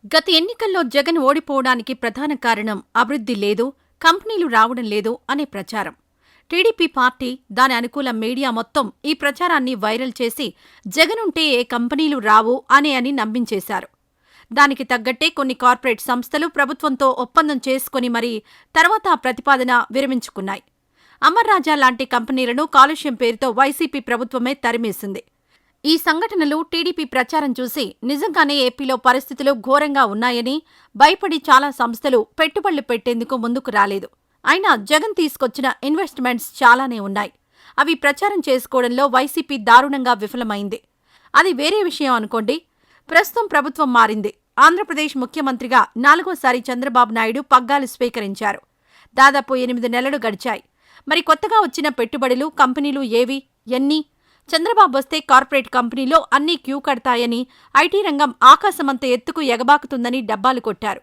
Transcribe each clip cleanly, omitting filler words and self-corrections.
గత ఎన్నికల్లో జగన్ ఓడిపోవడానికి ప్రధాన కారణం అభివృద్ధి లేదు, కంపెనీలు రావడం లేదు అనే ప్రచారం. టీడీపీ పార్టీ, దాని అనుకూల మీడియా మొత్తం ఈ ప్రచారాన్ని వైరల్ చేసి జగనుంటే ఏ కంపెనీలు రావు అని నమ్మించేశారు. దానికి తగ్గట్టే కొన్ని కార్పొరేట్ సంస్థలు ప్రభుత్వంతో ఒప్పందం చేసుకుని మరీ తర్వాత ఆ ప్రతిపాదన విరమించుకున్నాయి. అమర్ రాజా లాంటి కంపెనీలను కాలుష్యం పేరుతో వైసీపీ ప్రభుత్వమే తరిమేసింది. ఈ సంఘటనలు, టీడీపీ ప్రచారం చూసి నిజంగానే ఏపీలో పరిస్థితులు ఘోరంగా ఉన్నాయని భయపడి చాలా సంస్థలు పెట్టుబడులు పెట్టేందుకు ముందుకు రాలేదు. అయినా జగన్ తీసుకొచ్చిన ఇన్వెస్ట్మెంట్స్ చాలానే ఉన్నాయి. అవి ప్రచారం చేసుకోవడంలో వైసీపీ దారుణంగా విఫలమైంది. అది వేరే విషయం అనుకోండి. ప్రస్తుతం ప్రభుత్వం మారింది. ఆంధ్రప్రదేశ్ ముఖ్యమంత్రిగా 4వసారి చంద్రబాబు నాయుడు పగ్గాలు స్వీకరించారు. దాదాపు 8 నెలలు గడిచాయి. మరి కొత్తగా వచ్చిన పెట్టుబడులు, కంపెనీలు ఏవి, ఎన్ని? చంద్రబాబు వస్తే కార్పొరేట్ కంపెనీలో అన్నీ క్యూ కడతాయని, ఐటీ రంగం ఆకాశమంత ఎత్తుకు ఎగబాకుతుందని డబ్బాలు కొట్టారు.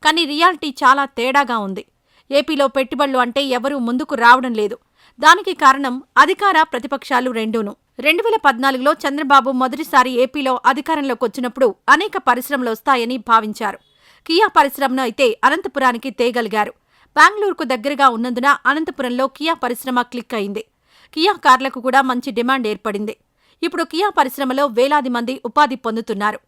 కానీ రియాలిటీ చాలా తేడాగా ఉంది. ఏపీలో పెట్టుబడులు అంటే ఎవరూ ముందుకు రావడం లేదు. దానికి కారణం అధికార, ప్రతిపక్షాలు రెండూను. 2014లో చంద్రబాబు మొదటిసారి ఏపీలో అధికారంలోకొచ్చినప్పుడు అనేక పరిశ్రమలొస్తాయని భావించారు. కియా పరిశ్రమను అయితే అనంతపురానికి తేగలిగారు. బెంగళూరుకు దగ్గరగా ఉన్నందున అనంతపురంలో కియా పరిశ్రమ క్లిక్ అయింది. కియా కార్లకు కూడా మంచి డిమాండ్ ఏర్పడింది. ఇప్పుడు కియా పరిశ్రమలో వేలాది మంది ఉపాధి పొందుతున్నారు.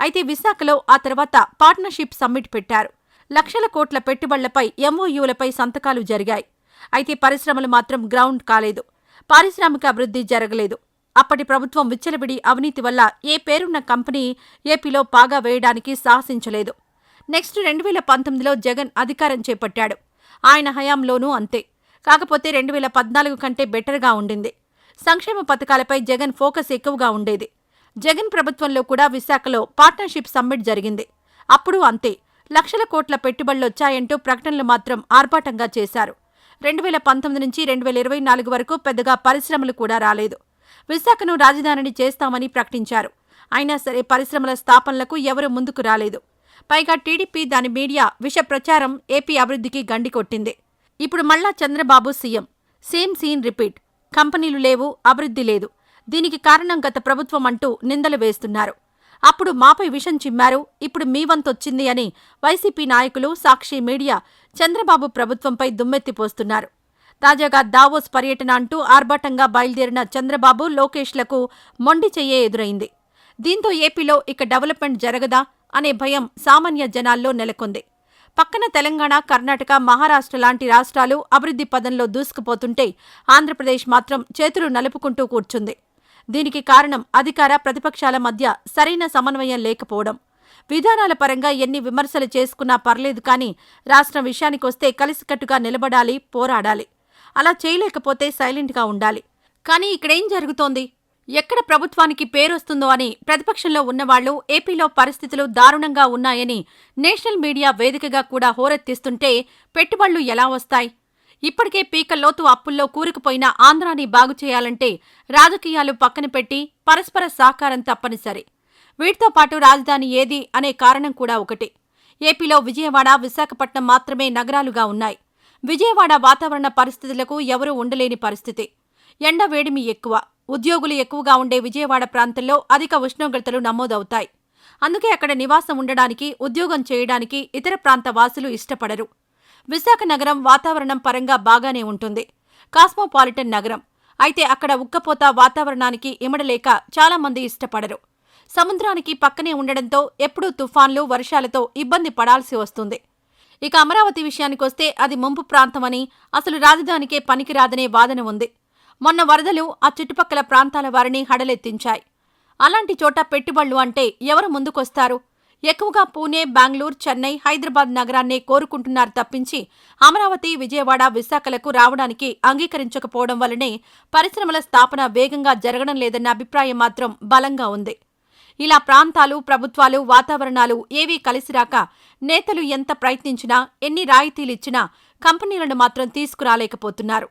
అయితే విశాఖలో ఆ తర్వాత పార్ట్నర్షిప్ సమ్మిట్ పెట్టారు. లక్షల కోట్ల పెట్టుబడులపై ఎంఓయూలపై సంతకాలు జరిగాయి. అయితే పరిశ్రమలు మాత్రం గ్రౌండ్ కాలేదు. పారిశ్రామిక అభివృద్ధి జరగలేదు. అప్పటి ప్రభుత్వం విచ్చలవిడి అవినీతి వల్ల ఏ పేరున్న కంపెనీ ఏపీలో పాగా వేయడానికి సాహసించలేదు. నెక్స్ట్ 2019లో జగన్ అధికారం చేపట్టాడు. ఆయన హయాంలోనూ అంతే. కాకపోతే 2014 కంటే బెటర్గా ఉండింది. సంక్షేమ పథకాలపై జగన్ ఫోకస్ ఎక్కువగా ఉండేది. జగన్ ప్రభుత్వంలో కూడా విశాఖలో పార్ట్నర్షిప్ సమ్మిట్ జరిగింది. అప్పుడు అంతే. లక్షల కోట్ల పెట్టుబడులొచ్చాయంటూ ప్రకటనలు మాత్రం ఆర్భాటంగా చేశారు. 2019 నుంచి 2024 వరకు పెద్దగా పరిశ్రమలు కూడా రాలేదు. విశాఖను రాజధానిని చేస్తామని ప్రకటించారు. అయినా సరే పరిశ్రమల స్థాపనలకు ఎవరూ ముందుకు రాలేదు. పైగా టీడీపీ, దాని మీడియా విష ప్రచారం ఏపీ అభివృద్ధికి గండి కొట్టింది. ఇప్పుడు మళ్ళా Chandrababu CM. Same scene repeat. కంపెనీలు లేవు, అభివృద్ధి లేదు. దీనికి కారణం గత ప్రభుత్వం అంటూ నిందలు వేస్తున్నారు. అప్పుడు మాపై విషం చిమ్మారు, ఇప్పుడు మీ వంతొచ్చింది అని వైసీపీ నాయకులు, సాక్షి మీడియా చంద్రబాబు ప్రభుత్వంపై దుమ్మెత్తిపోస్తున్నారు. తాజాగా దావోస్ పర్యటన అంటూ ఆర్భాటంగా బయలుదేరిన చంద్రబాబు, లోకేష్లకు మొండి చెయ్యే ఎదురైంది. దీంతో ఏపీలో ఇక డెవలప్మెంట్ జరగదా అనే భయం సామాన్య జనాల్లో నెలకొంది. పక్కన తెలంగాణ, కర్ణాటక, మహారాష్ట్ర లాంటి రాష్ట్రాలు అభివృద్ధి పదంలో దూసుకుపోతుంటే ఆంధ్రప్రదేశ్ మాత్రం చేతులు నలుపుకుంటూ కూర్చుంది. దీనికి కారణం అధికార, ప్రతిపక్షాల మధ్య సరైన సమన్వయం లేకపోవడం. విధానాల పరంగా ఎన్ని విమర్శలు చేసుకున్నా పర్లేదు, కానీ రాష్ట్రం విషయానికొస్తే కలిసికట్టుగా నిలబడాలి, పోరాడాలి. అలా చేయలేకపోతే సైలెంట్గా ఉండాలి. కానీ ఇక్కడేం జరుగుతోంది? ఎక్కడ ప్రభుత్వానికి పేరొస్తుందో అని ప్రతిపక్షంలో ఉన్నవాళ్లు ఏపీలో పరిస్థితులు దారుణంగా ఉన్నాయని నేషనల్ మీడియా వేదికగా కూడా హోరెత్తిస్తుంటే పెట్టుబడులు ఎలా వస్తాయి? ఇప్పటికే పీకల్లోతు అప్పుల్లో కూరుకుపోయిన ఆంధ్రాని బాగుచేయాలంటే రాజకీయాలు పక్కన పెట్టి పరస్పర సహకారం తప్పనిసరి. వీటితో పాటు రాజధాని ఏది అనే కారణం కూడా ఒకటి. ఏపీలో విజయవాడ, విశాఖపట్నం మాత్రమే నగరాలుగా ఉన్నాయి. విజయవాడ వాతావరణ పరిస్థితులకు ఎవరూ ఉండలేని పరిస్థితి. ఎండ, వేడిమి ఎక్కువ. ఉద్యోగులు ఎక్కువగా ఉండే విజయవాడ ప్రాంతంలో అధిక ఉష్ణోగ్రతలు నమోదవుతాయి. అందుకే అక్కడ నివాసం ఉండడానికి, ఉద్యోగం చేయడానికి ఇతర ప్రాంత వాసులు ఇష్టపడరు. విశాఖ నగరం వాతావరణం పరంగా బాగానే ఉంటుంది. కాస్మోపాలిటన్ నగరం. అయితే అక్కడ ఉక్కపోత వాతావరణానికి ఇమడలేక చాలామంది ఇష్టపడరు. సముద్రానికి పక్కనే ఉండడంతో ఎప్పుడూ తుఫాన్లు, వర్షాలతో ఇబ్బంది పడాల్సి వస్తుంది. ఇక అమరావతి విషయానికొస్తే అది ముంపు ప్రాంతమని, అసలు రాజధానికే పనికిరాదనే వాదన ఉంది. మొన్న వరదలు ఆ చుట్టుపక్కల ప్రాంతాల వారిని హడలెత్తించాయి. అలాంటి చోట పెట్టుబడులు అంటే ఎవరు ముందుకొస్తారు? ఎక్కువగా పూణే, బెంగళూరు, చెన్నై, హైదరాబాద్ నగరాన్నే కోరుకుంటున్నారు తప్పించి అమరావతి, విజయవాడ, విశాఖలకు రావడానికి అంగీకరించకపోవడం వల్లనే పరిశ్రమల స్థాపన వేగంగా జరగడం లేదన్న అభిప్రాయం మాత్రం బలంగా ఉంది. ఇలా ప్రాంతాలు, ప్రభుత్వాలు, వాతావరణాలు ఏవీ కలిసిరాక నేతలు ఎంత ప్రయత్నించినా, ఎన్ని రాయితీలిచ్చినా కంపెనీలను మాత్రం తీసుకురాలేకపోతున్నారు.